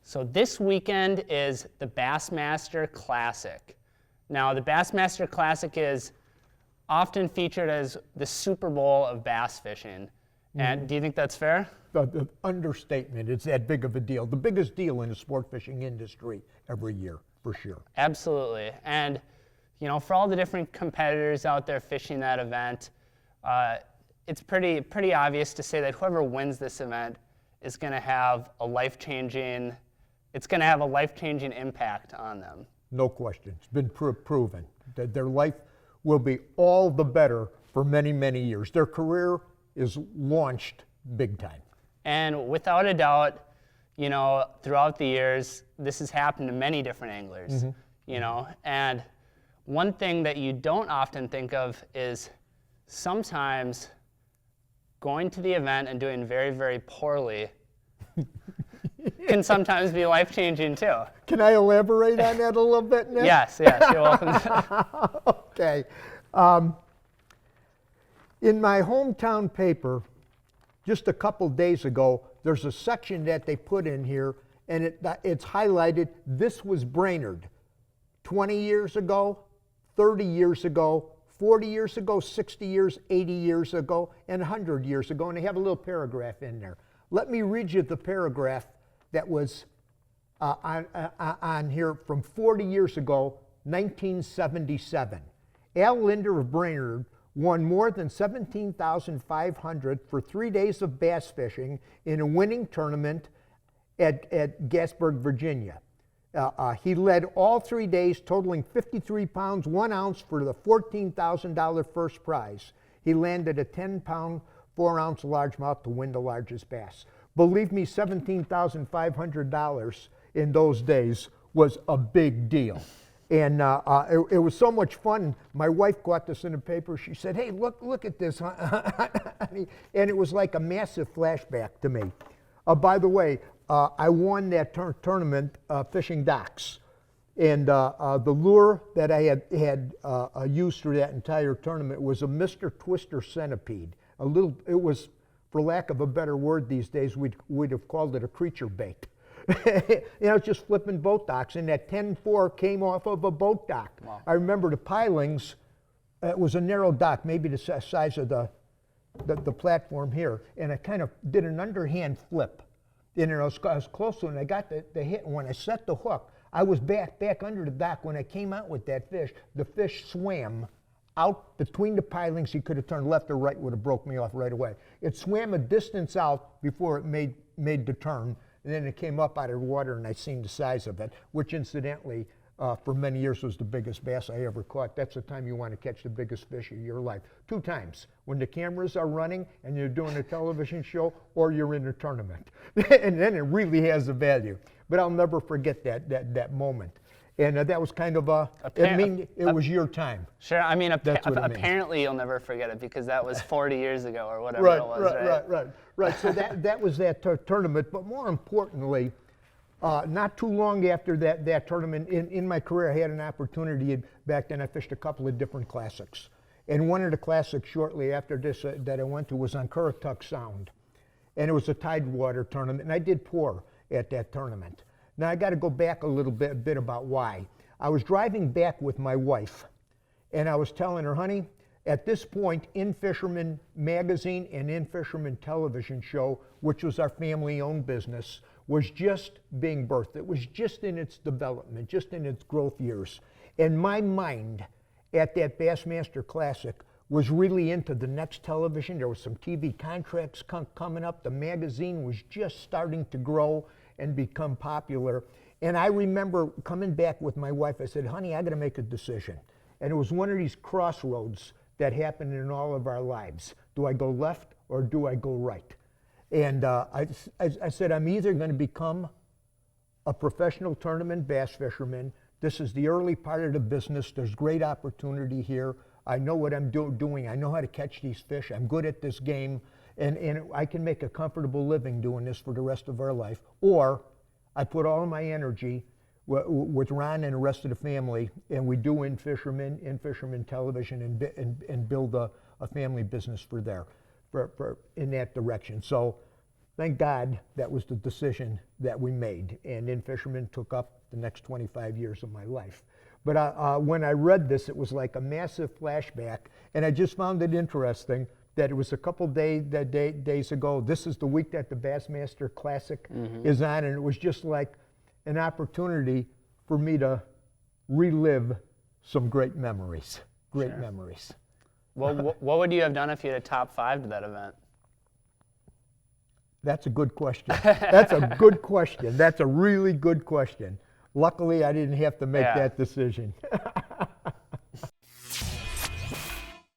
So this weekend is the Bassmaster Classic. Now, the Bassmaster Classic is often featured as the Super Bowl of bass fishing. And do you think that's fair? The understatement, it's that big of a deal. The biggest deal in the sport fishing industry every year, for sure. Absolutely. And, you know, for all the different competitors out there fishing that event, it's pretty obvious to say that whoever wins this event is going to have a life-changing impact on them. No question. It's been proven that their life will be all the better for many, many years. Their career is launched big time. And without a doubt, you know, throughout the years, this has happened to many different anglers, you know. And one thing that you don't often think of is sometimes going to the event and doing very, very poorly can sometimes be life-changing too. Can I elaborate on that a little bit, Nick? Yes, you're welcome. Okay. In my hometown paper, just a couple days ago, there's a section that they put in here, and it's highlighted, this was Brainerd 20 years ago, 30 years ago, 40 years ago, 60 years, 80 years ago, and 100 years ago, and they have a little paragraph in there. Let me read you the paragraph that was on here from 40 years ago, 1977. Al Lindner of Brainerd won more than $17,500 for 3 days of bass fishing in a winning tournament at Gasburg, Virginia. He led all 3 days, totaling 53 pounds, 1 ounce for the $14,000 first prize. He landed a 10-pound, 4-ounce largemouth to win the largest bass. Believe me, $17,500 in those days was a big deal. And it was so much fun. My wife caught this in the paper. She said, "Hey, look at this." And it was like a massive flashback to me. By the way, I won that tournament fishing docks. And the lure that I had used through that entire tournament was a Mr. Twister centipede. It was, for lack of a better word these days, we'd have called it a creature bait. You know, just flipping boat docks, and that 10-4 came off of a boat dock. Wow. I remember the pilings, it was a narrow dock, maybe the size of the platform here, and I kind of did an underhand flip. And I was close to it, and I got the hit, and when I set the hook, I was back under the dock. When I came out with that fish, the fish swam out between the pilings. He could have turned left or right, would have broke me off right away. It swam a distance out before it made the turn. And then it came up out of the water, and I seen the size of it, which incidentally, for many years was the biggest bass I ever caught. That's the time you want to catch the biggest fish of your life. 2 times, when the cameras are running and you're doing a television show, or you're in a tournament. And then it really has a value. But I'll never forget that moment. And that was kind of it was your time. Sure, I mean, apparently you'll never forget it because that was 40 years ago or whatever it was, Right. So that was that tournament. But more importantly, not too long after that tournament, in my career, I had an opportunity. Back then, I fished a couple of different classics. And one of the classics shortly after this that I went to was on Currituck Sound. And it was a tidewater tournament, and I did poor at that tournament. Now, I got to go back a little bit about why. I was driving back with my wife, and I was telling her, honey, at this point, In-Fisherman magazine and In-Fisherman television show, which was our family-owned business, was just being birthed. It was just in its development, just in its growth years. And my mind at that Bassmaster Classic was really into the next television. There was some TV contracts coming up. The magazine was just starting to grow and become popular. And I remember coming back with my wife. I said, honey, I got to make a decision. And it was one of these crossroads that happen in all of our lives. Do I go left or do I go right? And I said, I'm either going to become a professional tournament bass fisherman. This is the early part of the business. There's great opportunity here. I know what I'm doing. I know how to catch these fish. I'm good at this game. And I can make a comfortable living doing this for the rest of our life. Or I put all of my energy with Ron and the rest of the family, and we do In-Fisherman television, and build a family business in that direction. So thank God that was the decision that we made. And In-Fisherman took up the next 25 years of my life. But when I read this, it was like a massive flashback. And I just found it interesting that it was a couple days ago. This is the week that the Bassmaster Classic is on. And it was just like an opportunity for me to relive some great memories. Great memories. Well, what would you have done if you had a top 5 to that event? That's a good question. That's a good question. That's a really good question. Luckily, I didn't have to make that decision.